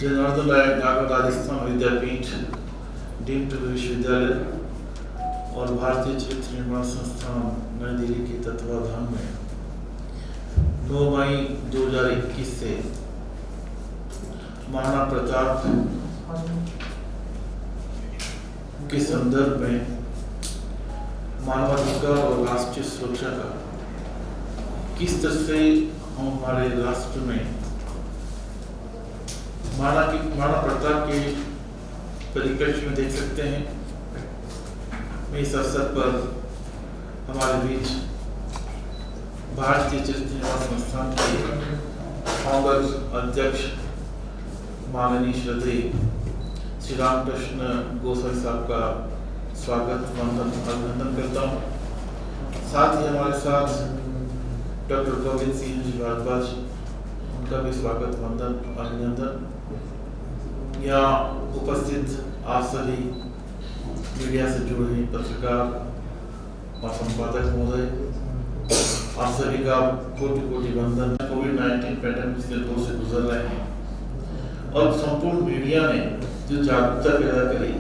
जनार्दन राय नागर राजस्थान विद्यापीठ डीम्ड विश्वविद्यालय और भारतीय चरित्र निर्माण संस्थान नई दिल्ली के तत्वाधान में 9 मई 2021 से महाराणा प्रताप के संदर्भ में मानवाधिकार और राष्ट्रीय सुरक्षा का किस तरह से हम हमारे राष्ट्र में महाराणा प्रताप के परिप्रेक्ष्य में देख सकते हैं। मैं इस अवसर पर हमारे बीच भारतीय चरित्र निर्माण संस्थान के फाउंडर अध्यक्ष माननीय श्रद्धेय श्री रामकृष्ण गोसाई साहब का स्वागत अभिनंदन करता हूँ। साथ ही हमारे साथ डॉक्टर गोविंद सिंह जी भारद्वाज, उनका भी स्वागत वंदन अभिनंदन। यहाँ उपस्थित आप सभी मीडिया से जुड़े पत्रकार और संपादक महोदय, आप सभी का कोटि कोटि वंदन। कोविड-19 पैंडेमिक के दौर से गुजर रहे हैं और संपूर्ण मीडिया ने जो जागरूकता पैदा करी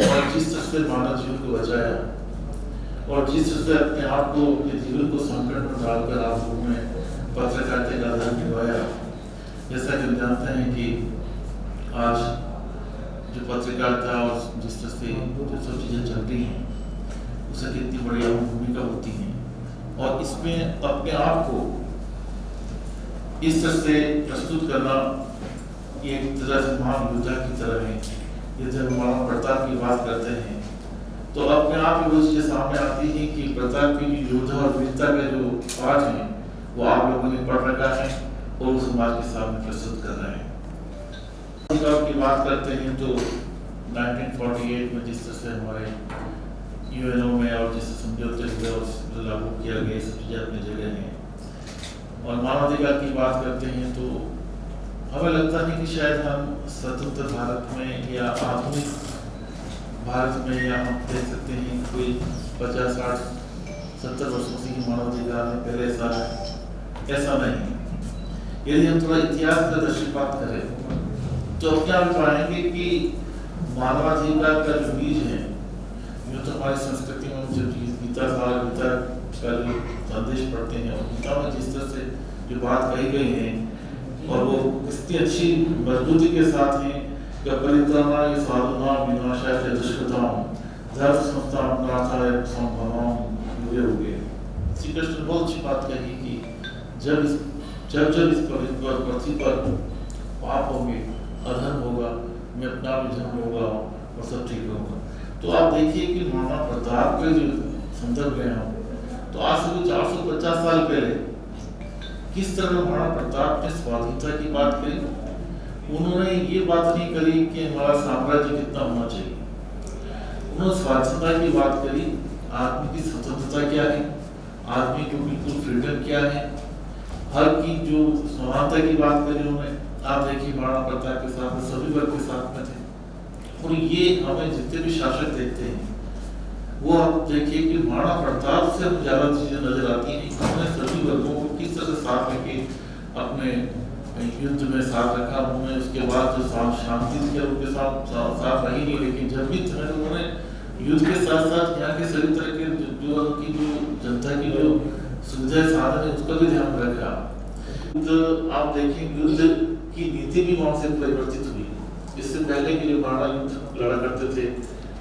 और जिस तरह से मानव जीवन को बचाया और जिस तरह से अपने आप को जीवन को संकट में डालकर आप लोगों ने पत्रकारिता का धर्म निभाया। जैसा कि हम जानते हैं कि आज जो पत्रकारिता और जिस तरह से जो सब चीज़ें चल रही हैं उससे कितनी बड़ी भूमिका होती है और इसमें अपने आप को इस तरह से प्रस्तुत करना एक तरह से महान योद्धा की तरह है। ये जब महाराणा प्रताप की बात करते हैं तो अपने आप ही वो चीज़ें सामने आती है कि प्रताप की योद्धा और वीरता का जो पाठ है वो आप लोगों ने पढ़ रखा है और वो समाज के सामने प्रस्तुत कर रहे हैं। की बात करते हैं तो 1948 में जिस तरह से हमारे यूएनओ में और जिस समझौते हुए और लागू किया गया सब चीज़ें अपनी जगह हैं और मानवाधिकार की बात करते हैं तो हमें लगता है कि शायद हम स्वतंत्र भारत में या आधुनिक भारत में या हम देख सकते हैं कोई 50, 60, 70 वर्षों से ही मानवाधिकार में पहले ऐसा नहीं। यदि हम थोड़ा इतिहास का दृष्टिपात करें तो क्या हम पाएंगे कि मानवाधिकार का जो बीज है जो तो हमारी संस्कृति में जब गीता का जो संदेश पढ़ते हैं और गीता में जिस तरह से जो बात कही गई है और वो कितनी अच्छी मजबूती के साथ है कि परित्राणाय साधूनां विनाशाय दुष्कृतां धर्म संस्थापनार्थाय संभवां युगे युगे। श्री कृष्ण बहुत अच्छी बात कही कि जब इस पृथ्वी पर पाप होंगे, अधर्म होगा, मैं अपना भी धर्म होगा और सब ठीक होगा। तो आप देखिए कि महाराणा प्रताप के जो संदर्भ में हम तो आज से 450 साल पहले किस तरह महाराणा प्रताप ने स्वाधीनता की बात करी। उन्होंने ये बात नहीं करी कि हमारा साम्राज्य कितना होना चाहिए, उन्होंने स्वाधीनता की बात करी। आदमी की स्वतंत्रता क्या है, आदमी को बिल्कुल फ्रीडम क्या है, हर की जो समानता की बात करी उन्होंने। आप देखिए महाराणा प्रताप के साथ सभी वर्ग के साथ में थे और ये हमें जितने भी शासक देखते हैं वो आप देखिए कि महाराणा प्रताप से हमें ज्यादा चीजें नजर आती हैं। उन्होंने सभी वर्गों को किस तरह से साथ लेके अपने युद्ध में साथ रखा। उन्होंने उसके बाद जो शांति थी उनके साथ रही नहीं, लेकिन जब भी उन्होंने युद्ध के साथ साथ यहाँ के सभी तरह के जो उनकी जो जनता की जो सुविधा साधन है उसका भी ध्यान रखा। आप देखिए युद्ध की नीति भी वहां से परिवर्तित हुई। इससे पहले के जो महाराणा युद्ध लड़ा करते थे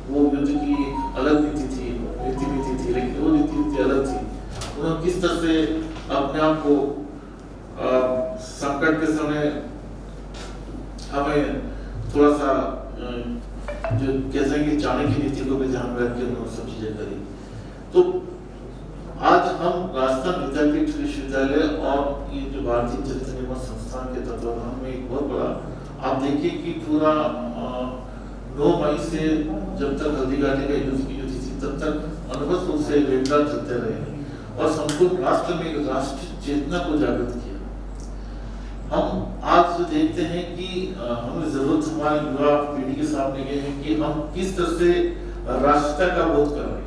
वो युद्ध की एक अलग नीति थी, लेकिन वो नीति अलग थी। उन्होंने किस तरह से अपने आप को संकट के समय हमें थोड़ा सा जो कहते हैं कि चाणक्य नीति को भी ध्यान रख के उन्होंने सब चीजें करी। तो आज हम राजस्थान विद्यापीठ विश्वविद्यालय और ये जो भारतीय चरित्र निर्माण संस्थान के तत्वाधान में एक बहुत बड़ा आप देखिए कि पूरा 9 मई से जब तक हल्दी घाटी का युद्ध की थी तब तक अनुभव रूप से वेबनार चलते रहे और संपूर्ण राष्ट्र में राष्ट्रीय चेतना को जागृत किया। हम आज जो देखते हैं कि हमें जरूरत हमारी युवा पीढ़ी के सामने ये है कि हम किस तरह से राष्ट्रता का बोध कर रहे हैं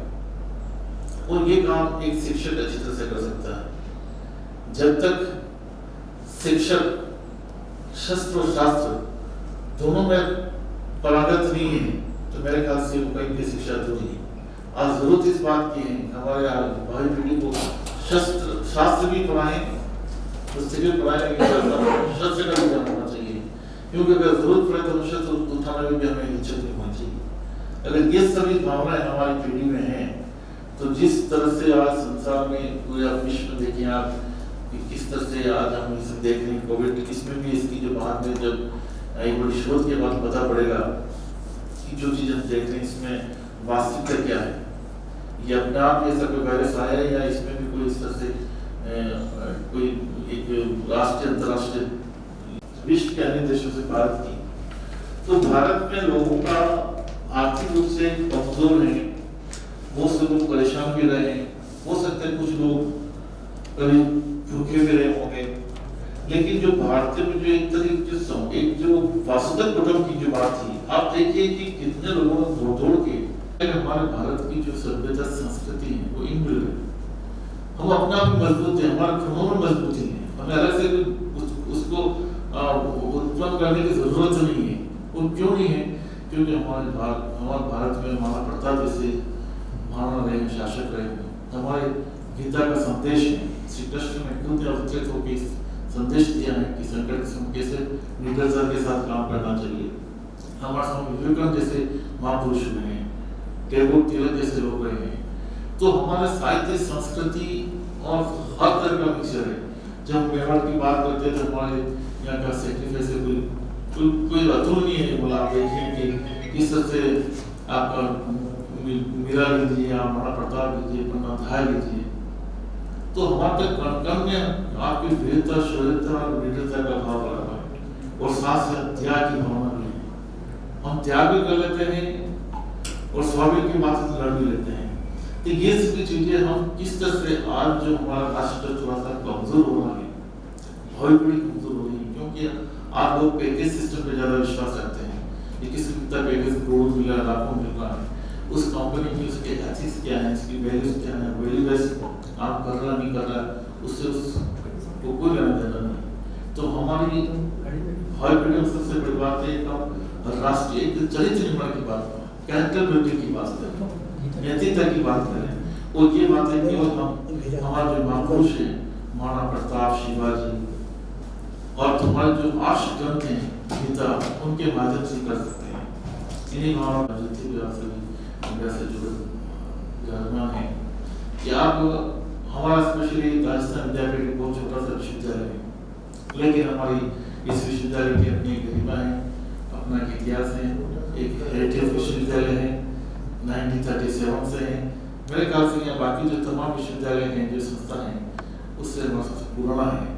और ये काम एक शिक्षक अच्छी तरह से कर सकता है। जब तक शिक्षक शस्त्र शास्त्र दोनों में पारंगत नहीं है तो मेरे ख्याल से वो कहीं की शिक्षा अधूरी है। आज जरूरत इस बात की है हमारे भावी पीढ़ी को शास्त्र भी पढ़ाएं, पुस्तकें भी पढ़ाएं, लेकिन शस्त्र का भी ज्ञान होना चाहिए, क्योंकि अगर जरूरत पड़े तो शस्त्र उठाने में भी हमें हिचक नहीं होनी चाहिए। अगर ये सभी भावनाएं हमारी पीढ़ी में हैं तो जिस तरह से आज संसार में पूरा विश्व में देखें आप किस तरह से आज हम ये सब देख रहे हैं, कोविड इसमें भी इसकी जो बाद में जब एक बड़ी शोध के बाद पता पड़ेगा कि जो चीज़ हम देख रहे हैं इसमें वास्तविकता क्या है, ये अपने आप ऐसा कोई वायरस आया है या इसमें भी कोई इस तरह से कोई एक राष्ट्रीय अंतर्राष्ट्रीय विश्व के अन्य देशों से भारत की, तो भारत में लोगों का आर्थिक रूप से कमजोर है, बहुत से लोग परेशान भी रहे हैं, हो सकते हैं कुछ लोग कभी भूखे भी रहे होंगे, लेकिन जो भारतीय में जो एक तरह एक जो वासुदेव कुटुंब की जो बात थी, आप देखिए कि कितने लोगों ने दौड़ दौड़ के हमारे भारत की जो सभ्यता संस्कृति है वो इनबिल्ट है। हम अपना आप मजबूत है, हमारे घरों में मजबूती है, हमें अलग से उसको उत्पन्न करने की जरूरत नहीं है। वो क्यों नहीं है? क्योंकि हमारे भारत में महाराणा प्रताप जैसे महाराणा रहे, शासक रहे, हमारे गीता का संदेश है, श्री कृष्ण ने खुद अवतरित होकर संदेश दिया है कि संकट के समय कैसे निडरता के साथ काम करना चाहिए। हमारे स्वामी विवेकानंद जैसे महापुरुष रहे हैं, टैगोर तिलक जैसे लोग रहे हैं, तो हमारे साहित्य संस्कृति और हर तरह का मिक्सचर है। जब मेवाड़ की बात करते हैं तो हमारे यहाँ का सेक्रीफाइस कोई अतुलनीय है। बोला आप देखें कि किस तरह से आपका मीरा लीजिए, महाराणा प्रताप लीजिए, पन्नाधाय लीजिए, तो हमारे तक कण में आपकी वीरता, शौर्यता और निडरता का भाव लगा है और साथ साथ त्याग की भावना भी है। हम त्याग भी कर लेते हैं और स्वाभिमान की बात से लड़ भी लेते हैं। तो ये सभी चीजें हम किस तरह से आज जो हमारा राष्ट्र थोड़ा सा कमजोर हो रहा है, भावी पीढ़ी कमजोर हो रही है, क्योंकि आप लोग पैकेज सिस्टम पे ज्यादा विश्वास रखते हैं। ये किसी कितना पैकेज करोड़ मिला, लाखों मिल रहा है, उस कंपनी की उसके एथिक्स क्या है, इसकी वैल्यूज क्या है, वैल्यू बेस काम कर रहा नहीं कर रहा, उससे उसको कोई लेना देना नहीं। तो हमारी भावी पीढ़ी में सबसे बड़ी बात है हम राष्ट्रीय चरित्र निर्माण की बात करें, कैरेक्टर बिल्डिंग की बात करें, नैतिकता की बात करें, और ये बात है कि हम हमारे जो महापुरुष हैं, महाराणा प्रताप, शिवाजी और तुम्हारे जो आर्ष ग्रंथ हैं गीता, उनके माध्यम से कर सकते हैं। इन्हीं भावना से जुड़े है कि आप हमारा स्पेशली राजस्थान विद्यापीठ एक बहुत छोटा सा विश्वविद्यालय है, लेकिन हमारी इस विश्वविद्यालय की अपनी गरिमा है, अपना इतिहास है, एक हेरिटेज विश्वविद्यालय है, 1937 से है। मेरे ख्याल से यहाँ बाकी जो तमाम विश्वविद्यालय हैं, जो संस्था हैं, उससे हमारा सबसे पुराना है।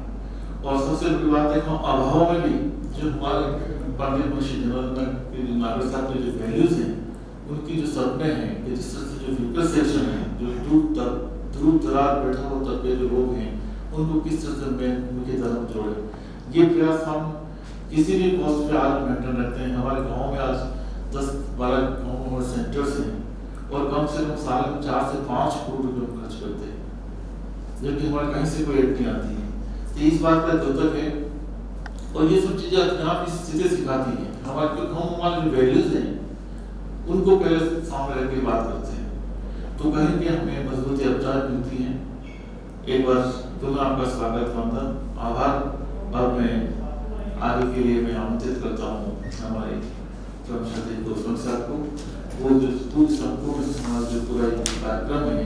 और सबसे बड़ी बात है हम अभाव में भी जो हमारे पंडित मुंशी जनार्दन नागर साहब के जो वैल्यूज हैं, उनकी जो सपने हैं, जिस तरह से जो वीकर सेक्शन है, जो दूर दराज बैठा हुआ तबके जो लोग हैं, उनको किस तरह से मुख्य धर्म जोड़े, ये प्रयास हम किसी भी पोस्ट पे आज मेंटेन रखते हैं। हमारे गांव में आज 10-12 गाँव में सेंटर्स हैं और कम से कम साल में 4 से 5 करोड़ रुपये खर्च करते हैं, जबकि हमारे कहीं से कोई एड नहीं आती है। तो इस बात का द्योतक है और ये सब चीजें अपने आप इस चीजें सिखाती हैं। हमारे हमारे जो वैल्यूज हैं उनको पहले सामने रख के बात करते हैं, तो कहीं भी हमें मजबूती अवचार मिलती है। एक बार तुम्हें आपका स्वागत, वंदन, आभार। और मैं आगे के लिए मैं आमंत्रित करता हूँ हमारे कर्मचारी दोस्तों साहब को, वो जो पूरी संपूर्ण जो पूरा कार्यक्रम है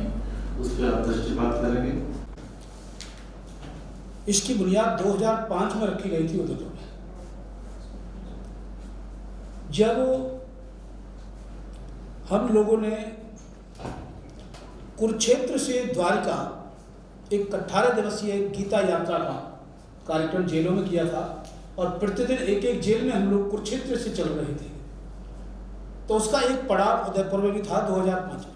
उस पर आप दृष्टिपात करेंगे। इसकी बुनियाद 2005 में रखी गई थी उदयपुर में, जब हम लोगों ने कुरुक्षेत्र से द्वारिका एक 18 दिवसीय गीता यात्रा का कार्यक्रम जेलों में किया था और प्रतिदिन एक एक जेल में हम लोग कुरुक्षेत्र से चल रहे थे। तो उसका एक पड़ाव उदयपुर में भी था 2005 में।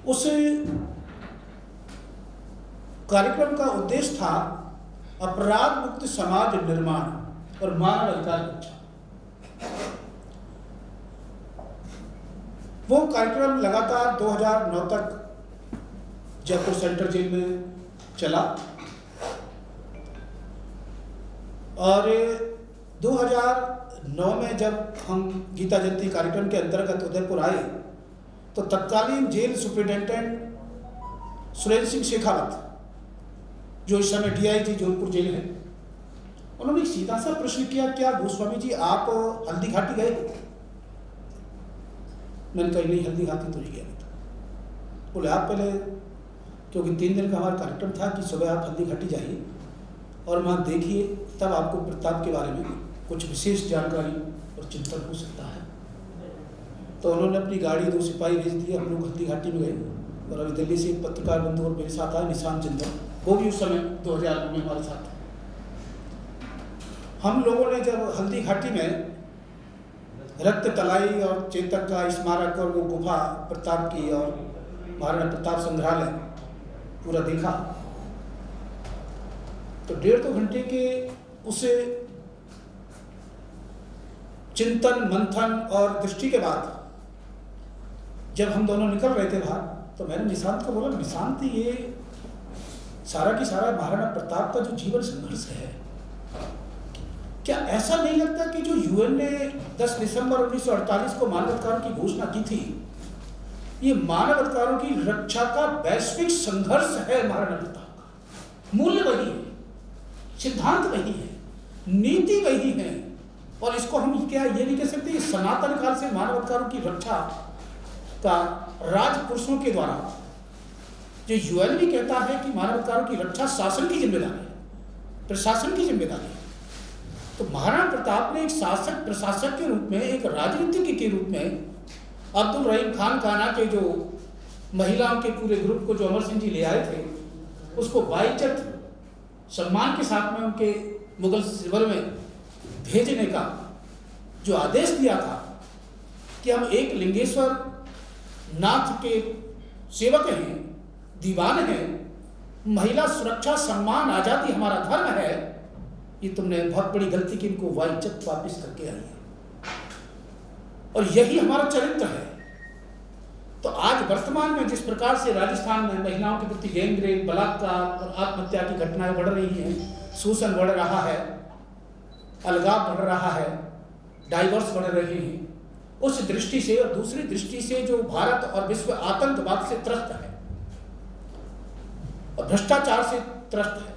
उस कार्यक्रम का उद्देश्य था अपराध मुक्त समाज निर्माण और मानव अधिकार रक्षा। वो कार्यक्रम लगातार 2009 तक जयपुर सेंट्रल जेल में चला और 2009 में जब हम गीता जयंती कार्यक्रम के अंतर्गत उदयपुर आए तो तत्कालीन जेल सुपरिटेंडेंट सुरेंद्र सिंह शेखावत, जो इस समय DIG जोधपुर जेल है, उन्होंने सीधा सा प्रश्न किया, क्या गोस्वामी जी आप हल्दी घाटी गए? मैंने कहा नहीं, हल्दी घाटी तो नहीं गया था। बोले आप पहले, क्योंकि 3 दिन का हमारा कार्यक्रम था कि सुबह आप हल्दी घाटी जाइए और वहाँ देखिए, तब आपको प्रताप के बारे में कुछ विशेष जानकारी और चिंतन हो सकता है। तो उन्होंने अपनी गाड़ी 2 सिपाही भेज दिए, हम लोग हल्दी घाटी में गए और अभी दिल्ली से एक पत्रकार बंधु और मेरे साथ आए, निशान जिंदल, वो भी उस समय 2009 में हमारे साथ थे। हम लोगों ने जब हल्दी घाटी में रक्त तलाई और चेतक का स्मारक और वो गुफा प्रताप की और महाराणा प्रताप संग्रहालय पूरा देखा, तो 1.5-2 घंटे के उसे चिंतन मंथन और दृष्टि के बाद जब हम दोनों निकल रहे थे बाहर, तो मैंने निशांत को बोला, निशांत ये सारा की सारा महाराणा प्रताप का जो जीवन संघर्ष है, क्या ऐसा नहीं लगता कि जो UN ने 10 दिसंबर 1948 को मानवाधिकारों की घोषणा की थी, ये मानवाधिकारों की रक्षा का वैश्विक संघर्ष है। महाराणा प्रताप का मूल्य वही है, सिद्धांत वही है, नीति वही है, और इसको हम क्या ये नहीं कह सकते, सनातन काल से मानवाधिकारों की रक्षा का राजपुरुषों के द्वारा, जो UN भी कहता है कि मानवाधिकारों की रक्षा शासन की जिम्मेदारी है, प्रशासन की जिम्मेदारी है, तो महाराणा प्रताप ने एक शासक प्रशासक के रूप में, एक राजनीतिज्ञ के रूप में अब्दुल रहीम खान काना के जो महिलाओं के पूरे ग्रुप को जो अमर सिंह जी ले आए थे, उसको बाइज्जत सम्मान के साथ में उनके मुगल शिविर में भेजने का जो आदेश दिया था कि हम एक लिंगेश्वर नाथ के सेवक हैं, दीवान हैं, महिला सुरक्षा सम्मान आजादी हमारा धर्म है, ये तुमने बहुत बड़ी गलती की, इनको वाइज्जत वापिस करके आई है, और यही हमारा चरित्र है। तो आज वर्तमान में जिस प्रकार से राजस्थान में महिलाओं के प्रति गैंग रेप, बलात्कार और आत्महत्या की घटनाएं बढ़ रही हैं, शोषण बढ़ रहा है, अलगाव बढ़ रहा है, डाइवोर्स बढ़ रहे हैं, उस दृष्टि से और दूसरी दृष्टि से जो भारत और विश्व आतंकवाद से त्रस्त है और भ्रष्टाचार से त्रस्त है,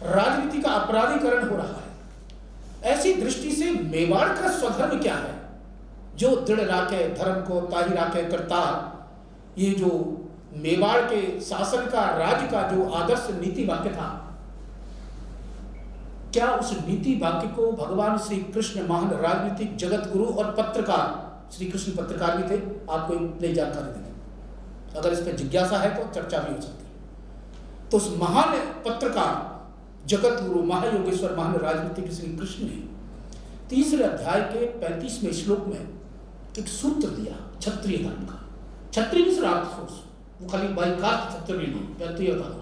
राजनीति का अपराधीकरण हो रहा है, ऐसी दृष्टि से मेवाड़ का स्वधर्म क्या है, जो दृढ़ राखे धर्म को ताहि राखे करतार, ये जो मेवाड़ के शासन का, राज्य का जो आदर्श नीति वाक्य था, क्या उस नीति वाक्य को भगवान श्री कृष्ण, महान राजनीतिक जगत गुरु और पत्रकार, श्री कृष्ण पत्रकार भी थे, आपको नई जानकारी देंगे, अगर इस पर जिज्ञासा है तो चर्चा भी हो सकती है। तो उस महान पत्रकार, जगत गुरु, महायोगेश्वर, महान राजनीतिक श्री कृष्ण ने 3 अध्याय के 35वें श्लोक में एक सूत्र दिया क्षत्रिय धर्म का। क्षत्रिय भी वो खाली बाइकास्ट क्षत्रिय नहीं, क्षत्रिय धर्म,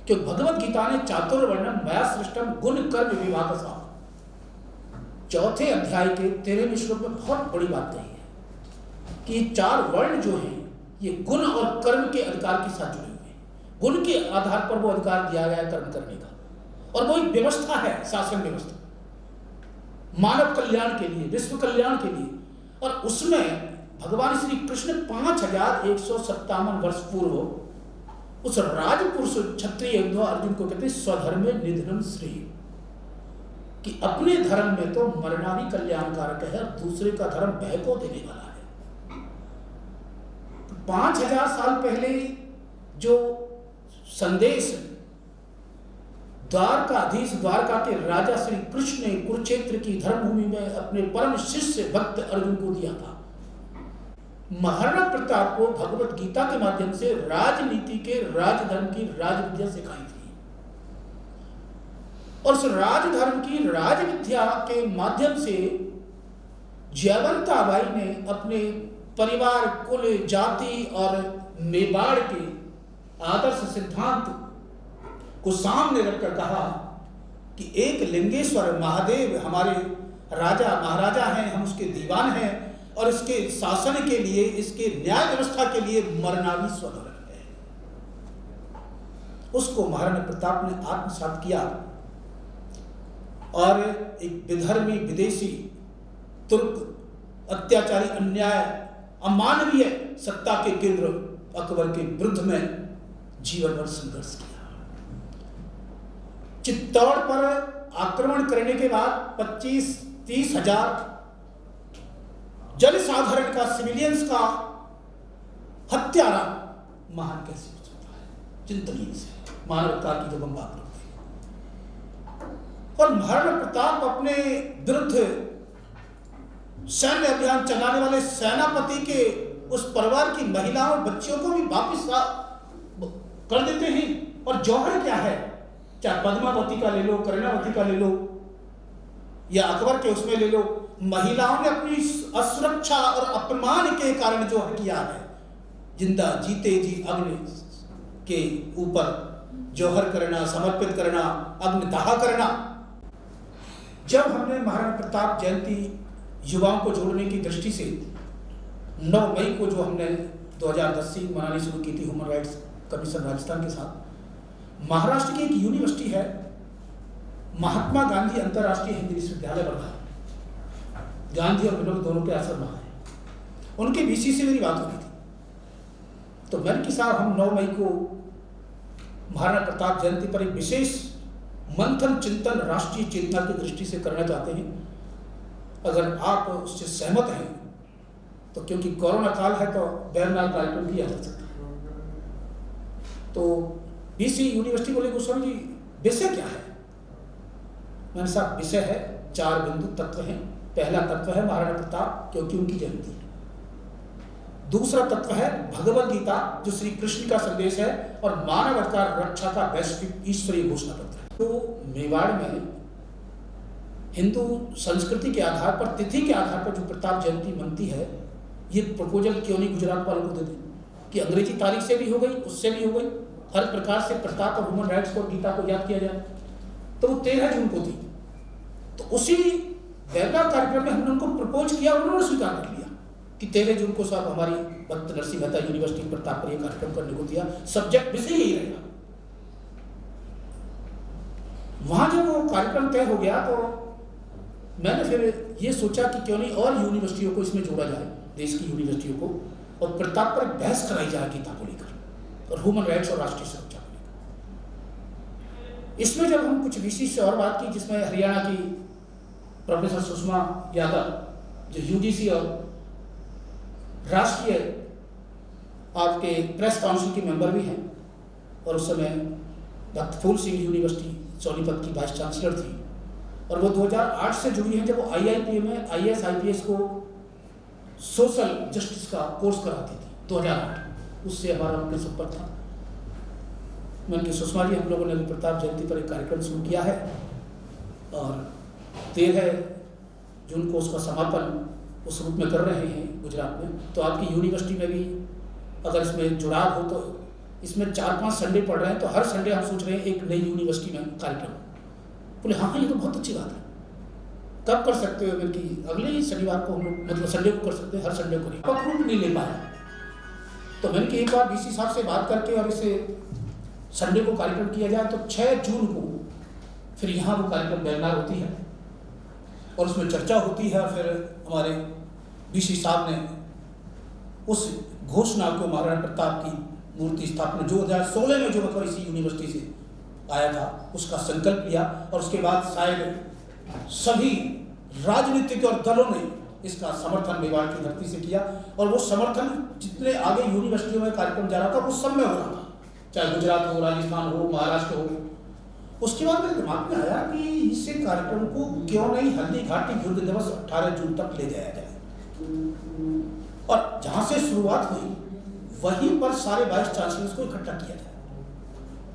क्योंकि भगवत गीता ने चातुर्वर्णम मया सृष्टम गुण कर्म विभाग सा 4थे अध्याय के 13वें श्लोक में बहुत बड़ी बात कही है कि 4 वर्ण जो हैं ये गुण और कर्म के अधिकार के साथ जुड़े हुए हैं। गुण के आधार पर वो अधिकार दिया गया है कर्म करने का, और वो एक व्यवस्था है, शासन व्यवस्था, मानव कल्याण के लिए, विश्व कल्याण के लिए, और उसमें भगवान श्री कृष्ण 5157 वर्ष पूर्व उस राजपुरुष क्षत्रिय योद्धा अर्जुन को कहते स्वधर्मे निधनम श्रेय, कि अपने धर्म में तो मरना भी कल्याणकारक है और दूसरे का धर्म भय को देने वाला है। 5000 साल पहले जो संदेश द्वारकाधीश, द्वारका के राजा श्री कृष्ण ने कुरुक्षेत्र की धर्मभूमि में अपने परम शिष्य भक्त अर्जुन को दिया था, महाराणा प्रताप को भगवत गीता के माध्यम से राजनीति के राजधर्म की राजविद्या सिखाई थी, और उस राजधर्म की राजविद्या के माध्यम से जयवंताबाई ने अपने परिवार, कुल, जाति और मेवाड़ के आदर्श सिद्धांत को सामने रखकर कहा कि एक लिंगेश्वर महादेव हमारे राजा महाराजा हैं, हम उसके दीवान हैं, और इसके शासन के लिए, इसके न्याय व्यवस्था के लिए मरना भी स्वधर्म है। उसको महाराणा प्रताप ने आत्मसात किया और एक विधर्मी विदेशी तुर्क अत्याचारी अन्याय अमानवीय सत्ता के केंद्र अकबर के विरुद्ध में जीवन भर संघर्ष किया। चित्तौड़ पर आक्रमण करने के बाद 25-30 हजार जनसाधारण का, सिविलियंस का हत्यारा महान कैसे हो सकता है? चिंतनीय से मानवता की जब हम बात करते हैं। और महाराणा प्रताप अपने विरुद्ध सैन्य अभियान चलाने वाले सेनापति के उस परिवार की महिलाओं और बच्चियों को भी वापिस कर देते हैं। और जौहर क्या है, चाहे पद्मावती का ले लो, कर्णावती का ले लो, या अकबर के उसमें ले लो, महिलाओं ने अपनी असुरक्षा और अपमान के कारण जो किया है, जिंदा जीते जी अग्नि के ऊपर जौहर करना, समर्पित करना, अग्निदाह करना। जब हमने महाराणा प्रताप जयंती युवाओं को जोड़ने की दृष्टि से 9 मई को जो हमने 2010 से मनानी शुरू की थी ह्यूमन राइट्स कमीशन राजस्थान के साथ, महाराष्ट्र की एक यूनिवर्सिटी है महात्मा गांधी अंतर्राष्ट्रीय हिंदी विश्वविद्यालय वर्धा, गांधी और विनोद दोनों के आश्रम वहाँ है, उनके वीसी से मेरी बात हो रही थी। तो मैंने कि साहब हम 9 मई को महाराणा प्रताप जयंती पर एक विशेष मंथन चिंतन राष्ट्रीय चेतना की दृष्टि से करना चाहते हैं, अगर आप उससे सहमत हैं तो, क्योंकि कोरोना काल है तो बैरनाल कार्यक्रम किया जा सकता है। तो बीसी यूनिवर्सिटी बोले गोस्वामी जी विषय क्या है? मैंने साहब विषय है 4 बिंदु तत्व हैं। पहला तत्व है महाराणा प्रताप क्योंकि उनकी जयंती है। दूसरा तत्व है भगवद गीता जो श्री कृष्ण का संदेश है और मानवाधिकार रक्षा का वैश्विक ईश्वरीय घोषणा पत्र है। तो मेवाड़ में हिंदू संस्कृति के आधार पर, तिथि के आधार पर जो प्रताप जयंती मनती है, ये प्रपोजल क्यों नहीं गुजरात वालों को दे दें कि अंग्रेजी तारीख से भी हो गई, उससे भी हो गई, हर प्रकार से प्रताप और ह्यूमन राइट्स को, गीता को याद किया जाए। तो वो 13 जून को थी। तो उसी बैरनाल कार्यक्रम में हमने उनको प्रपोज किया, उन्होंने स्वीकार कर लिया कि 13 जून को साहब हमारी भक्त नरसिंह मेहता यूनिवर्सिटी प्रताप पर यह कार्यक्रम करने को दिया। सब्जेक्ट विषय यही रहेगा। वहां जब वो कार्यक्रम तय हो गया तो मैंने फिर ये सोचा कि क्यों नहीं और यूनिवर्सिटियों को इसमें जोड़ा जाए, देश की यूनिवर्सिटियों को, और प्रताप पर बहस कराई जाए गीता को लेकर और ह्यूमन राइट्स और राष्ट्रीय सुरक्षा को लेकर। इसमें जब हम कुछ विषय से और बात की, जिसमें हरियाणा की प्रोफेसर सुषमा यादव जो यूजीसी और राष्ट्रीय आपके प्रेस काउंसिल की मेंबर भी हैं, और उस समय डॉक्टर फूल सिंह यूनिवर्सिटी सोनीपत की वाइस चांसलर थी, और वो 2008 से जुड़ी हैं, जब वो IIPM में IAS IPS को सोशल जस्टिस का कोर्स कराती थी 2008, उससे हमारा उनके संपर्क था। मैं कि सुषमा जी, हम लोगों ने प्रताप जयंती पर एक कार्यक्रम शुरू किया है और 13 जून को उसका समापन उस रूप में कर रहे हैं गुजरात में। तो आपकी यूनिवर्सिटी में भी अगर इसमें जुड़ाव हो तो इसमें 4-5 संडे पढ़ रहे हैं, तो हर संडे हम सोच रहे हैं एक नई यूनिवर्सिटी में कार्यक्रम। बोले हाँ ये तो बहुत अच्छी बात है, कब कर सकते हो? कि अगले ही शनिवार को हम लोग, मतलब संडे को कर सकते हैं, हर संडे को नहीं, पक्रूप नहीं ले पाया। तो मैंने कि एक बार बीसी साहब से बात करके और इसे संडे को कार्यक्रम किया जाए, तो 6 जून को फिर यहाँ वो कार्यक्रम बैरनाल होती है और उसमें चर्चा होती है। और फिर हमारे बीसी साहब ने उस घोषणा को, महाराणा प्रताप की मूर्ति स्थापना 2016 में जो मतलब इसी यूनिवर्सिटी से आया था, उसका संकल्प लिया। और उसके बाद शायद सभी राजनीतिक और दलों ने इसका समर्थन मेवाड़ की धरती से किया, और वो समर्थन जितने आगे यूनिवर्सिटियों में कार्यक्रम जा रहा था वो सब में हो रहा था, चाहे गुजरात हो, राजस्थान हो, महाराष्ट्र हो। उसके बाद मेरे दिमाग में आया कि इस कार्यक्रम को क्यों नहीं हल्दी घाटी युद्ध दिवस 18 जून तक ले जाया जाए, और जहां से शुरुआत हुई वहीं पर सारे वाइस चांसलर्स को इकट्ठा किया जाए,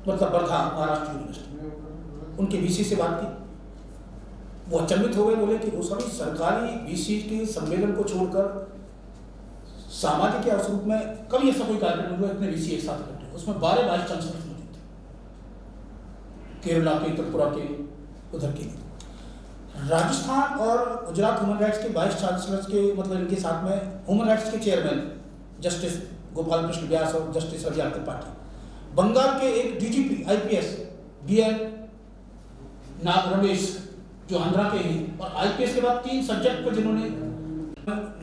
मतलब वर्धा महाराष्ट्र यूनिवर्सिटी। उनके वीसी से बात की, वो अचंभित हो गए, बोले कि गोस्वामी सरकारी वीसी के सम्मेलन को छोड़कर सामाजिक या उस रूप में कभी ऐसा कोई कार्यक्रम हुआ इतने वीसी एक साथ इकट्ठे, उसमें 12 वाइस चांसलर मौजूद थे, केरला के, त्रिपुरा के, उधर के। राजस्थान और गुजरात ह्यूमन राइट्स के वाइस चांसलर्स के, मतलब इनके साथ में ह्यूमन राइट्स के चेयरमैन जस्टिस गोपाल कृष्ण व्यास और जस्टिस रजिया त्रिपाठी, बंगाल के एक DGP IPS BN नाग रमेश जो आंध्रा के हैं, और आईपीएस के बाद 3 सब्जेक्ट पर जिन्होंने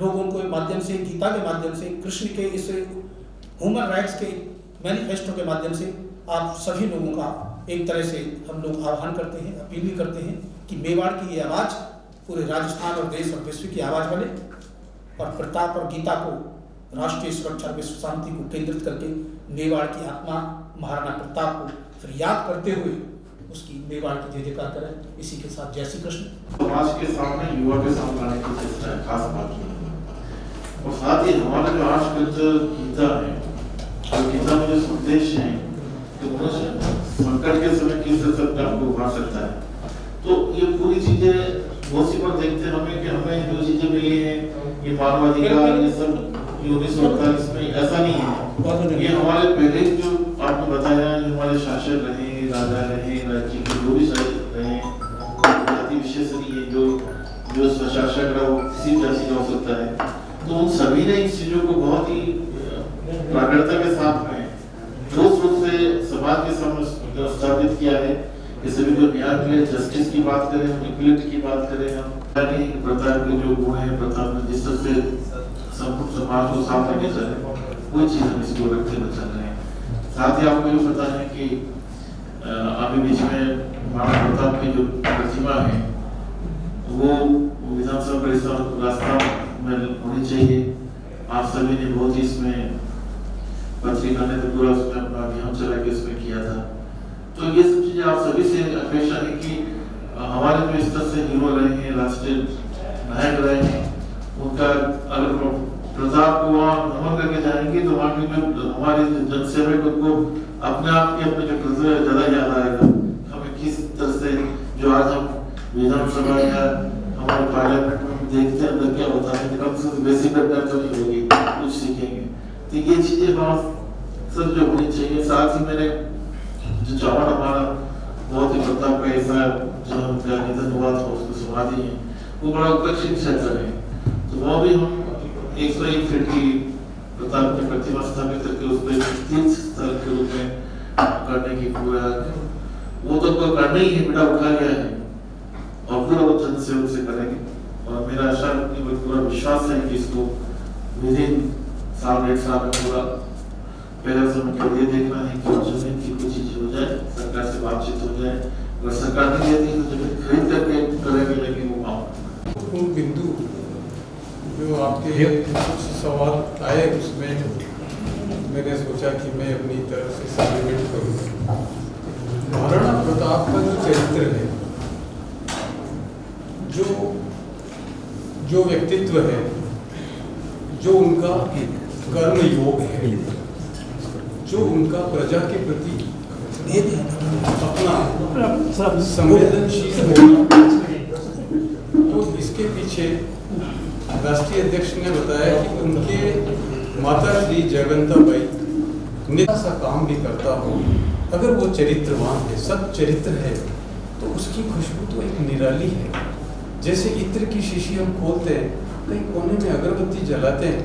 लोगों के माध्यम से, गीता के माध्यम से, कृष्ण के इस ह्यूमन राइट्स के मैनिफेस्टो के माध्यम से आप सभी लोगों का एक तरह से हम लोग आह्वान करते हैं, अपील भी करते हैं कि मेवाड़ की ये आवाज़ पूरे राजस्थान और देश और विश्व की आवाज़ बने, और प्रताप और गीता को, राष्ट्रीय सुरक्षा, विश्व शांति को केंद्रित करके मेवाड़ की आत्मा महाराणा प्रताप को फिर याद करते हुए उसकी मेवाड़ की जय जयकार करें। इसी के साथ जय श्री कृष्ण। समाज के सामने, युवा के सामने आने की चेष्टा है, खास बात है। और साथ ही हमारा जो आज का जो गीता है, और गीता में जो संदेश है कि मनुष्य संकट के समय किस तरह से अपने आप को उभार सकता है, तो ये पूरी चीजें बहुत सी बार देखते हैं हमें कि हमें जो चीजें मिली हैं, ये मानवाधिकार, ये सब 1948 में ऐसा नहीं है। ये हमारे पहले जो आपने बताया, जो हमारे शासक रहे, राजा रहे, राज्य के जो भी रहे, जाति विशेष नहीं है, जो स्वशासक रहा वो किसी भी जाति का हो सकता है, तो उन सभी ने इस चीजों को बहुत ही प्राकृतता के साथ में ठोस रूप से समाज के सामने स्थापित किया है। ये सभी को न्याय मिले, जस्टिस की बात करें, इक्वलिटी की बात करें, हम प्रताप के जो गुण है, प्रताप में जिस तरह से संपूर्ण समाज को साथ लेके चले, कोई चीज हम इसको रखते हुए चल रहे हैं। साथ ही आपको ये पता है कि अभी बीच में महाराणा प्रताप की जो प्रतिमा है वो विधानसभा परिसर राजस्थान में होनी चाहिए। आप सभी ने बहुत ही इसमें पत्रिका ने तो पूरा उसमें अपना अभियान चला के इसमें किया था। तो ये सब चीजें आप सभी से अपेक्षा है कि हमारे जो इस तरह से हीरो रहे हैं, राष्ट्रीय नायक रहे हैं, उनका अगर प्रताप को वहाँ नमन करके जाएंगे तो वहाँ की जो हमारे जनसेवक उनको अपने आप के अपने जो कर्तव्य ज्यादा याद आएगा। हमें किस तरह से जो आज हम विधानसभा या हमारे पार्लियामेंट में देखते हैं अंदर क्या होता है, कम से कम बेसिक घटना तो नहीं होगी, कुछ सीखेंगे। तो ये चीजें बहुत सब जो होनी चाहिए। साथ ही मैंने जो चौहान हमारा बहुत ही प्रताप का ऐसा जो उनका निधन हुआ था, उसको समाधि है, वो बड़ा उपेक्षित क्षेत्र है, तो वो भी हम 101 फीट की प्रताप की प्रतिमा स्थापित करके उसमें तीर्थ स्थल के रूप में करने की पूरा वो तो करना ही है, बेटा उठा गया है, और पूरा वो जन सहयोग से करेंगे। और मेरा आशा पूरा विश्वास है कि इसको विदिन साल 1 साल में पूरा पहले समय के लिए देखना है कि जमीन की कुछ चीज हो जाए, सरकार से बातचीत हो जाए, अगर सरकार नहीं देती तो जमीन खरीद करके करेंगे, लेकिन वो पाऊँ बिंदु जो आपके कुछ सवाल आए उसमें मैंने सोचा कि मैं अपनी तरफ से सप्लीमेंट करूँ। महाराणा प्रताप का जो चरित्र है, जो व्यक्तित्व है, जो उनका कर्म योग है, जो उनका प्रजा के प्रति अपना संवेदनशील होना, तो इसके पीछे राष्ट्रीय अध्यक्ष ने बताया कि उनके माता श्री जयवंताबाई ने ऐसा काम भी करता हो, अगर वो चरित्रवान है, सब चरित्र है, तो उसकी खुशबू तो एक निराली है। जैसे इत्र की शीशी हम खोलते हैं, कहीं कोने में अगरबत्ती जलाते हैं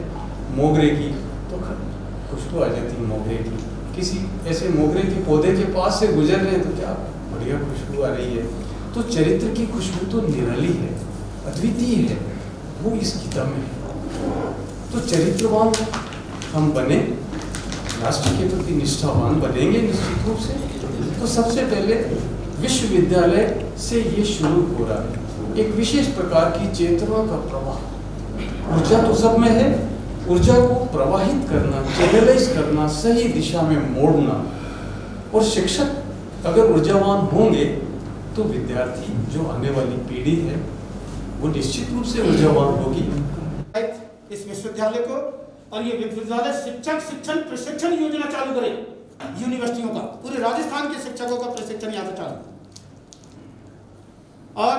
मोगरे की, तो खुशबू आ जाती है मोगरे की। किसी ऐसे मोगरे के पौधे के पास से गुजर रहे हैं तो क्या बढ़िया खुशबू आ रही है। तो चरित्र की खुशबू तो निराली है, अद्वितीय है, वो इस गीता में है। तो चरित्रवान हम बने, राष्ट्र के प्रति निष्ठावान बनेंगे निश्चित रूप से। तो सबसे पहले विश्वविद्यालय से ये शुरू हो रहा है, एक विशेष प्रकार की चेतना का प्रवाह। ऊर्जा तो सब में है, ऊर्जा को प्रवाहित करना, चैनलाइज करना, सही दिशा में मोड़ना। और शिक्षक अगर ऊर्जावान होंगे तो विद्यार्थी जो आने वाली पीढ़ी है वो निश्चित रूप से ऊर्जावान होगी। इस विश्वविद्यालय को, और ये विश्वविद्यालय शिक्षक शिक्षण प्रशिक्षण योजना चालू करे, यूनिवर्सिटियों का, पूरे राजस्थान के शिक्षकों का प्रशिक्षण यहाँ से चालू। और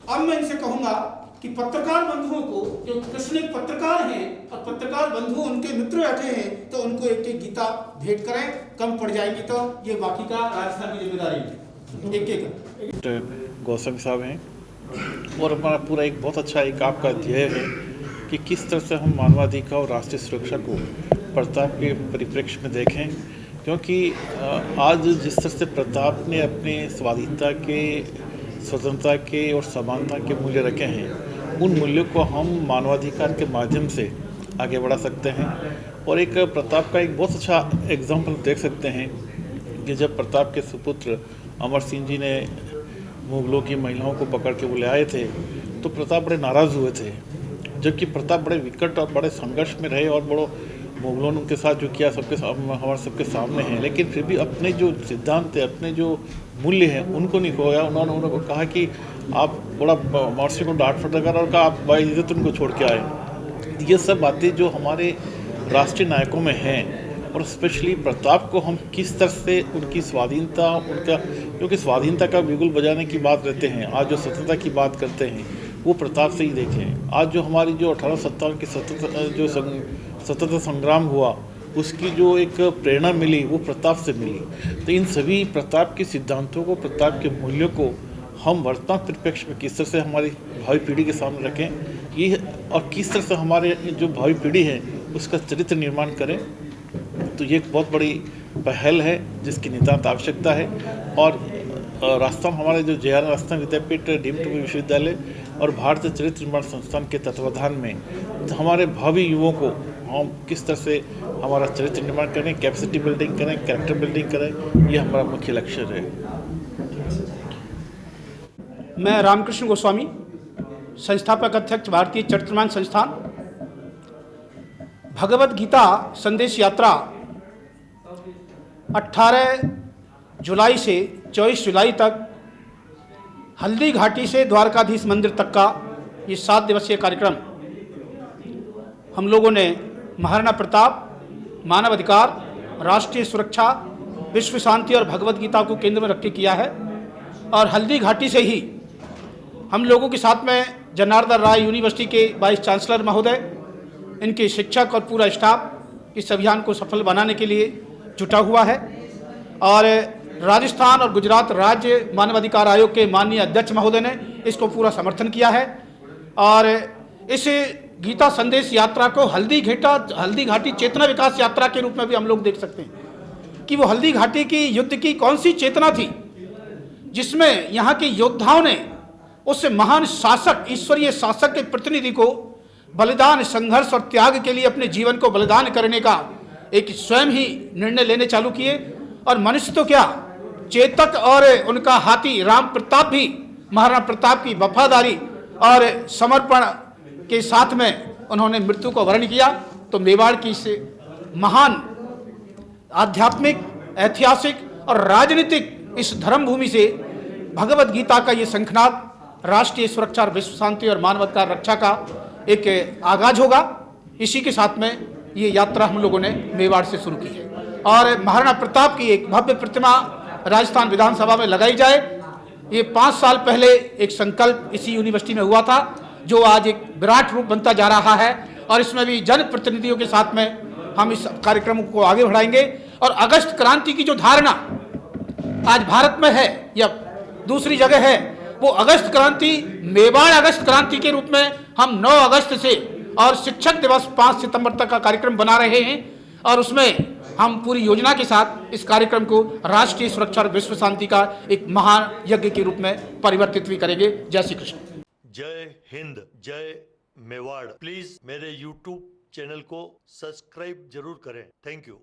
अब मैं इनसे कहूंगा कि पत्रकार बंधुओं को, जो कृष्ण एक पत्रकार हैं और पत्रकार बंधु उनके मित्र बैठे हैं, तो उनको एक एक गीता भेंट करें, कम पड़ जाएगी तो ये बाकी का राजस्थान की जिम्मेदारी है। एक गोस्वामी साहब हैं, और हमारा पूरा एक बहुत अच्छा एक आपका ध्येय है कि किस तरह से हम मानवाधिकार और राष्ट्रीय सुरक्षा को प्रताप के परिप्रेक्ष्य में देखें। क्योंकि आज जिस तरह से प्रताप ने अपने स्वाधीनता के स्वतंत्रता के और समानता के मूल्य रखे हैं, उन मूल्यों को हम मानवाधिकार के माध्यम से आगे बढ़ा सकते हैं। और एक प्रताप का एक बहुत अच्छा एग्जाम्पल देख सकते हैं कि जब प्रताप के सुपुत्र अमर सिंह जी ने मुगलों की महिलाओं को पकड़ के वो ले आए थे, तो प्रताप बड़े नाराज़ हुए थे, जबकि प्रताप बड़े विकट और बड़े संघर्ष में रहे और बड़ो मुगलों ने उनके साथ जो किया हमारे सबके सामने है, लेकिन फिर भी अपने जो सिद्धांत है, अपने जो मूल्य हैं, उनको नहीं खोया। उन्होंने कहा कि आप बड़ा महर्षि को डांट फटकार और कहा आप बाइज्जत उनको छोड़ के आए। ये सब बातें जो हमारे राष्ट्रीय नायकों में हैं, और स्पेशली प्रताप को हम किस तरह से उनकी स्वाधीनता, उनका क्योंकि स्वाधीनता का बिगुल बजाने की बात रहते हैं, आज जो स्वतंत्रता की बात करते हैं वो प्रताप से ही देखें। आज जो हमारी जो 1857 की स्वतंत्रता संग्राम हुआ, उसकी जो एक प्रेरणा मिली वो प्रताप से मिली। तो इन सभी प्रताप के सिद्धांतों को, प्रताप के मूल्यों को हम वर्तमान परिप्रेक्ष्य में किस तरह से हमारी भावी पीढ़ी के सामने रखें, ये और किस तरह से हमारे जो भावी पीढ़ी है उसका चरित्र निर्माण करें, तो ये एक बहुत बड़ी पहल है जिसकी नितांत आवश्यकता है। और राजस्थान, हमारे जो JR राजस्थान विद्यापीठ डीम्ड विश्वविद्यालय और भारतीय चरित्र निर्माण संस्थान के तत्वाधान में हमारे भावी युवाओं को हम किस तरह से हमारा चरित्र निर्माण करें, कैपेसिटी बिल्डिंग करें, कैरेक्टर बिल्डिंग करें, ये हमारा मुख्य लक्ष्य है। मैं रामकृष्ण गोस्वामी, संस्थापक अध्यक्ष भारतीय चरित्र निर्माण संस्थान। भगवद गीता संदेश यात्रा 18 जुलाई से 24 जुलाई तक हल्दी घाटी से द्वारकाधीश मंदिर तक का ये 7 दिवसीय कार्यक्रम हम लोगों ने महाराणा प्रताप, मानव अधिकार, राष्ट्रीय सुरक्षा, विश्व शांति और भगवद गीता को केंद्र में रख के किया है। और हल्दी घाटी से ही हम लोगों के साथ में जनार्दन राय यूनिवर्सिटी के वाइस चांसलर महोदय, इनके शिक्षक और पूरा स्टाफ इस अभियान को सफल बनाने के लिए जुटा हुआ है। और राजस्थान और गुजरात राज्य मानवाधिकार आयोग के माननीय अध्यक्ष महोदय ने इसको पूरा समर्थन किया है। और इस गीता संदेश यात्रा को हल्दी घाटी चेतना विकास यात्रा के रूप में भी हम लोग देख सकते हैं कि वो हल्दी घाटी की युद्ध की कौन सी चेतना थी जिसमें यहाँ के योद्धाओं ने उस महान शासक, ईश्वरीय शासक के प्रतिनिधि को बलिदान, संघर्ष और त्याग के लिए अपने जीवन को बलिदान करने का एक स्वयं ही निर्णय लेने चालू किए। और मनुष्य तो क्या, चेतक और उनका हाथी राम प्रताप भी महाराणा प्रताप की वफादारी और समर्पण के साथ में उन्होंने मृत्यु को वर्ण किया। तो मेवाड़ की इस महान आध्यात्मिक, ऐतिहासिक और राजनीतिक इस धर्म भूमि से भगवद गीता का ये शंखनाद राष्ट्रीय सुरक्षा और विश्व शांति और मानवाधिकार रक्षा का एक आगाज होगा। इसी के साथ में ये यात्रा हम लोगों ने मेवाड़ से शुरू की है। और महाराणा प्रताप की एक भव्य प्रतिमा राजस्थान विधानसभा में लगाई जाए, ये 5 साल पहले एक संकल्प इसी यूनिवर्सिटी में हुआ था, जो आज एक विराट रूप बनता जा रहा है। और इसमें भी जनप्रतिनिधियों के साथ में हम इस कार्यक्रम को आगे बढ़ाएंगे। और अगस्त क्रांति की जो धारणा आज भारत में है या दूसरी जगह है, वो अगस्त क्रांति, मेवाड़ अगस्त क्रांति के रूप में हम 9 अगस्त से और शिक्षक दिवस 5 सितंबर तक का कार्यक्रम बना रहे हैं। और उसमें हम पूरी योजना के साथ इस कार्यक्रम को राष्ट्रीय सुरक्षा और विश्व शांति का एक महान यज्ञ के रूप में परिवर्तित भी करेंगे। जय श्री कृष्ण। जय हिंद, जय मेवाड़। प्लीज मेरे YouTube चैनल को सब्सक्राइब जरूर करें। Thank you.